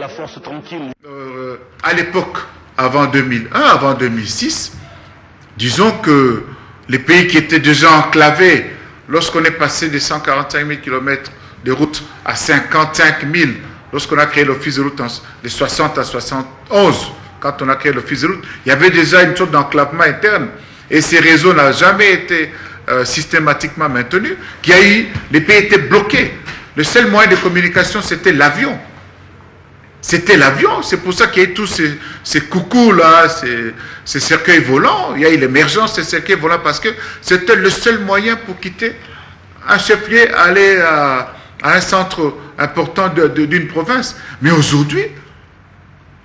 la force tranquille. À l'époque, avant 2001, avant 2006, disons que les pays qui étaient déjà enclavés, lorsqu'on est passé de 145 000 km de route à 55 000, lorsqu'on a créé l'office de route de 60 à 71, quand on a créé l'office de route, il y avait déjà une sorte d'enclavement interne. Et ces réseaux n'ont jamais été systématiquement maintenus. Les pays étaient bloqués. Le seul moyen de communication, c'était l'avion. C'était l'avion. C'est pour ça qu'il y a eu tous ces coucous-là, ces cercueils volants. Il y a eu l'émergence de ces cercueils volants parce que c'était le seul moyen pour quitter un chef-lieu, aller à un centre important d'une province. Mais aujourd'hui,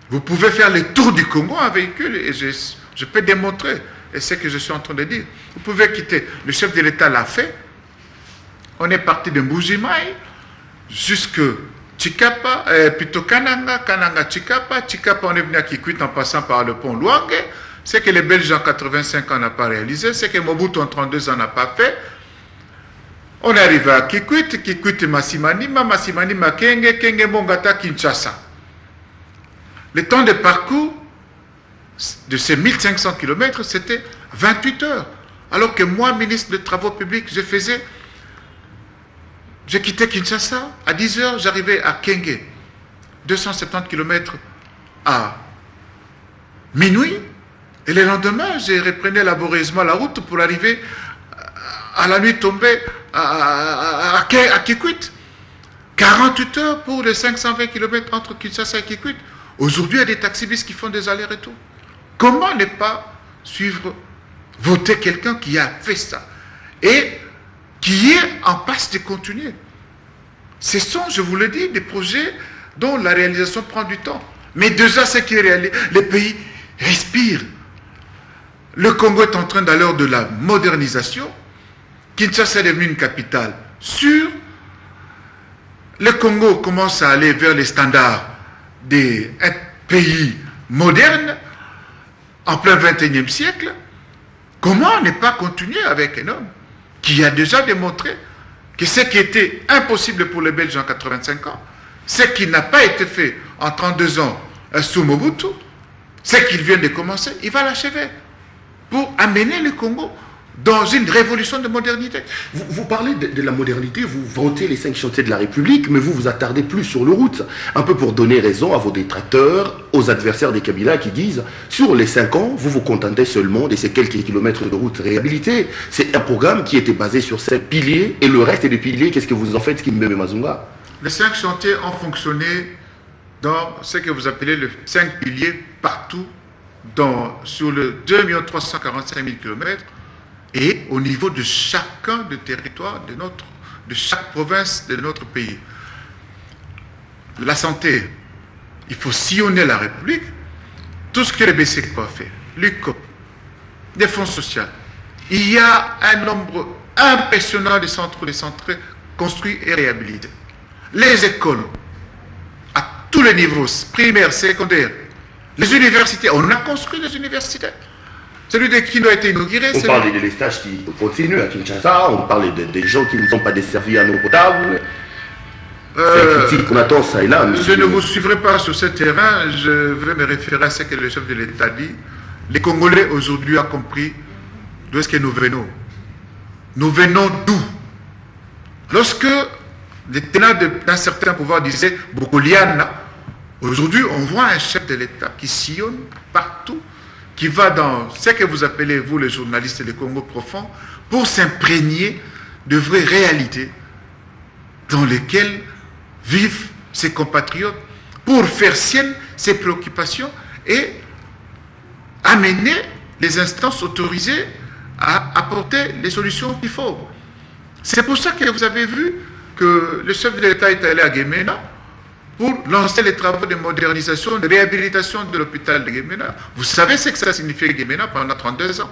vous pouvez faire le tour du Congo en véhicule et je peux démontrer. Et c'est ce que je suis en train de dire. Vous pouvez quitter. Le chef de l'État l'a fait. On est parti de Mbujimaï jusque Chikapa, plutôt Kananga, Kananga, Chikapa. Chikapa, on est venu à Kikwit en passant par le pont Luange. C'est que les Belges en 85 ans n'ont pas réalisé. C'est que Mobutu en 32 ans n'a pas fait. On est arrivé à Kikwit, Kikwit Massimanima, Massimanima Kenge, Kenge Bongata, Kinshasa. Le temps de parcours de ces 1500 km, c'était 28 heures. Alors que moi, ministre des Travaux publics, je quittais Kinshasa, à 10 heures, j'arrivais à Kenge, 270 km à minuit, et le lendemain, je reprenais laborieusement la route pour arriver à la nuit tombée à Kikwit. 48 heures pour les 520 km entre Kinshasa et Kikwit. Aujourd'hui, il y a des taxibus qui font des allers-retours. Comment ne pas voter quelqu'un qui a fait ça et qui est en passe de continuer? Ce sont, je vous le dis, des projets dont la réalisation prend du temps. Mais déjà, ce qui est réalisé, les pays respirent. Le Congo est en train d'aller de la modernisation. Kinshasa est devenu une capitale sûre. Le Congo commence à aller vers les standards des pays modernes en plein XXIe siècle. Comment ne pas continuer avec un homme qui a déjà démontré que ce qui était impossible pour les Belges en 85 ans, ce qui n'a pas été fait en 32 ans sous Mobutu, ce qu'il vient de commencer, il va l'achever pour amener le Congo dans une révolution de modernité. Vous parlez de la modernité, vous vantez les 5 chantiers de la République, mais vous vous attardez plus sur le route. Un peu pour donner raison à vos détracteurs, aux adversaires des Kabila qui disent, sur les 5 ans, vous vous contentez seulement de ces quelques kilomètres de route réhabilités. C'est un programme qui était basé sur 5 piliers, et le reste des piliers, qu'est-ce que vous en faites, Kimbembe Mazunga? Les 5 chantiers ont fonctionné dans ce que vous appelez les 5 piliers partout, sur le 2 345 000 km, et au niveau de chacun des territoires de chaque province de notre pays. La santé, il faut sillonner la République, tout ce que les BCP a fait, l'UCOP, des fonds sociaux. Il y a un nombre impressionnant de centres construits et réhabilités. Les écoles, à tous les niveaux, primaires, secondaires, les universités, on a construit des universités. Celui de Kino a été inauguré. On parle des stages qui continuent à Kinshasa, on parle des gens qui ne sont pas desservis en eau potable. C'est une critique qu'on attend ça et là. Je ne vous suivrai pas sur ce terrain, je vais me référer à ce que le chef de l'État dit. Les Congolais aujourd'hui ont compris d'où est-ce que nous venons. Nous venons d'où? Lorsque les tenants d'un certain pouvoir disaient Bokoliana, aujourd'hui on voit un chef de l'État qui sillonne partout, qui va dans ce que vous appelez, vous les journalistes, les Congo profonds, pour s'imprégner de vraies réalités dans lesquelles vivent ses compatriotes, pour faire sienne ses préoccupations et amener les instances autorisées à apporter les solutions qu'il faut. C'est pour ça que vous avez vu que le chef de l'État est allé à Gemena pour lancer les travaux de modernisation, de réhabilitation de l'hôpital de Gemena. Vous savez ce que ça signifie Gemena pendant 32 ans.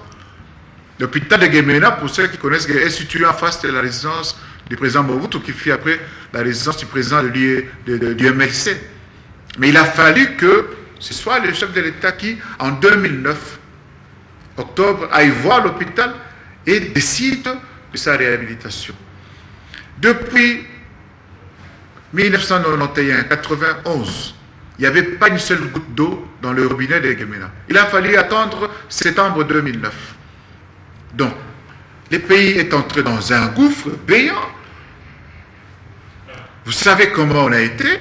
L'hôpital de Gemena, pour ceux qui connaissent, est situé en face de la résidence du président Mobutu, qui fut après la résidence du président du MLC. Mais il a fallu que ce soit le chef de l'État qui, en 2009, octobre, aille voir l'hôpital et décide de sa réhabilitation. Depuis 1991, il n'y avait pas une seule goutte d'eau dans le robinet de Gemena. Il a fallu attendre septembre 2009. Donc, le pays est entré dans un gouffre béant. Vous savez comment on a été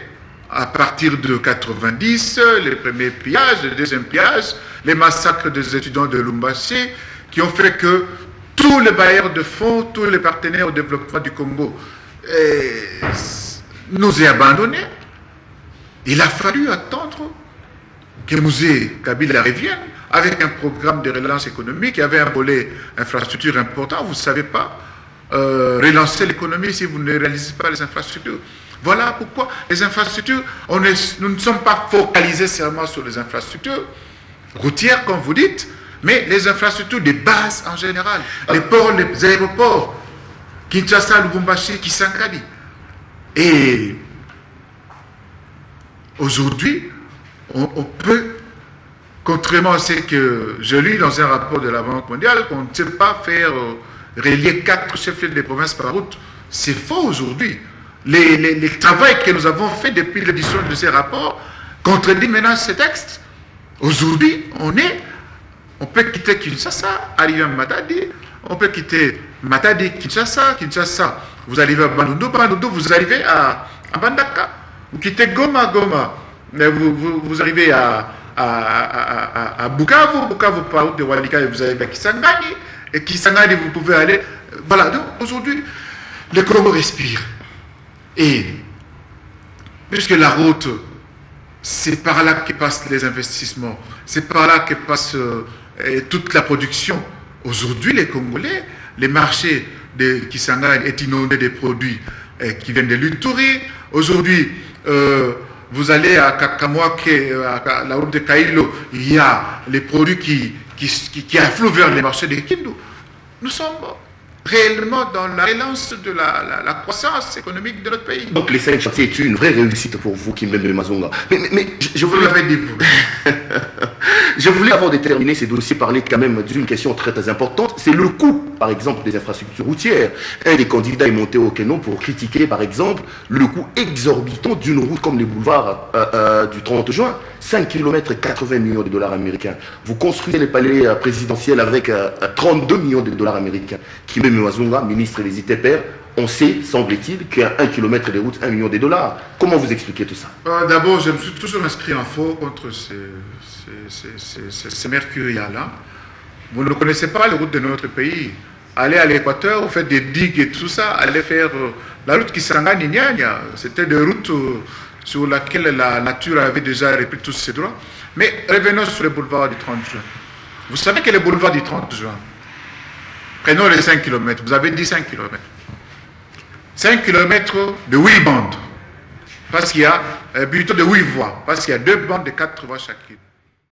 à partir de 90, les premiers pillages, les deuxièmes pillages, les massacres des étudiants de Lumbashi, qui ont fait que tous les bailleurs de fonds, tous les partenaires au développement du Congo nous aient abandonnés. Il a fallu attendre que Moussé Kabila revienne avec un programme de relance économique. Il y avait un volet infrastructure important. Vous ne savez pas relancer l'économie si vous ne réalisez pas les infrastructures. Voilà pourquoi les infrastructures, nous ne sommes pas focalisés seulement sur les infrastructures routières, comme vous dites, mais les infrastructures de base en général. Les ports, les aéroports, Kinshasa, Lubumbashi, Kisangani. Et aujourd'hui, on peut, contrairement à ce que je lis dans un rapport de la Banque mondiale, qu'on ne sait pas faire relier 4 chefs de province par route. C'est faux aujourd'hui. Les travaux que nous avons fait depuis l'édition de ces rapports contredit maintenant ces textes. Aujourd'hui, on peut quitter Kinshasa, arriver à Matadi, on peut quitter Matadi, Kinshasa, vous arrivez à Bandundu, vous arrivez à Bandaka, vous quittez Goma, vous arrivez à Bukavu, par route de Walika, vous arrivez à Kisangani, et Kisangani, vous pouvez aller. Voilà, donc aujourd'hui, le Congo respire. Et puisque la route, c'est par là que passent les investissements, c'est par là que passe toute la production. Aujourd'hui, les Congolais, les marchés de Kisangani est inondé des produits qui viennent de l'Uturi. Aujourd'hui, vous allez à Kakamwake, à la route de Kailo, il y a les produits qui affluent vers les marchés de Kindu. Nous sommes réellement dans la relance de la croissance économique de notre pays. Donc les 5 chantiers est une vraie réussite pour vous, Kimbembe Mazonga. Mais je voulais... Je voulais, avant de terminer ces dossiers, parler quand même d'une question très très importante. C'est le coût, par exemple, des infrastructures routières. Un des candidats est monté au canon pour critiquer, par exemple, le coût exorbitant d'une route comme les boulevards du 30 juin. 5 km, 80 millions de dollars américains. Vous construisez les palais présidentiels avec 32 millions de dollars américains. Kimbembe Mazonga, ministre des ITPR, on sait, semble-t-il, qu'à 1 km de route, 1 million de dollars. Comment vous expliquez tout ça? D'abord, je me suis toujours inscrit en faux contre ces mercuriales-là. Vous ne connaissez pas les routes de notre pays. Allez à l'Équateur, vous faites des digues et tout ça. Allez faire la route Kisangani Niania. C'était des routes sur lesquelles la nature avait déjà repris tous ses droits. Mais revenons sur le boulevard du 30 juin. Vous savez que le boulevard du 30 juin, prenons les 5 km, vous avez dit 5 km. 5 km de 8 bandes, parce qu'il y a plutôt de 8 voies, parce qu'il y a 2 bandes de 4 voies chacune.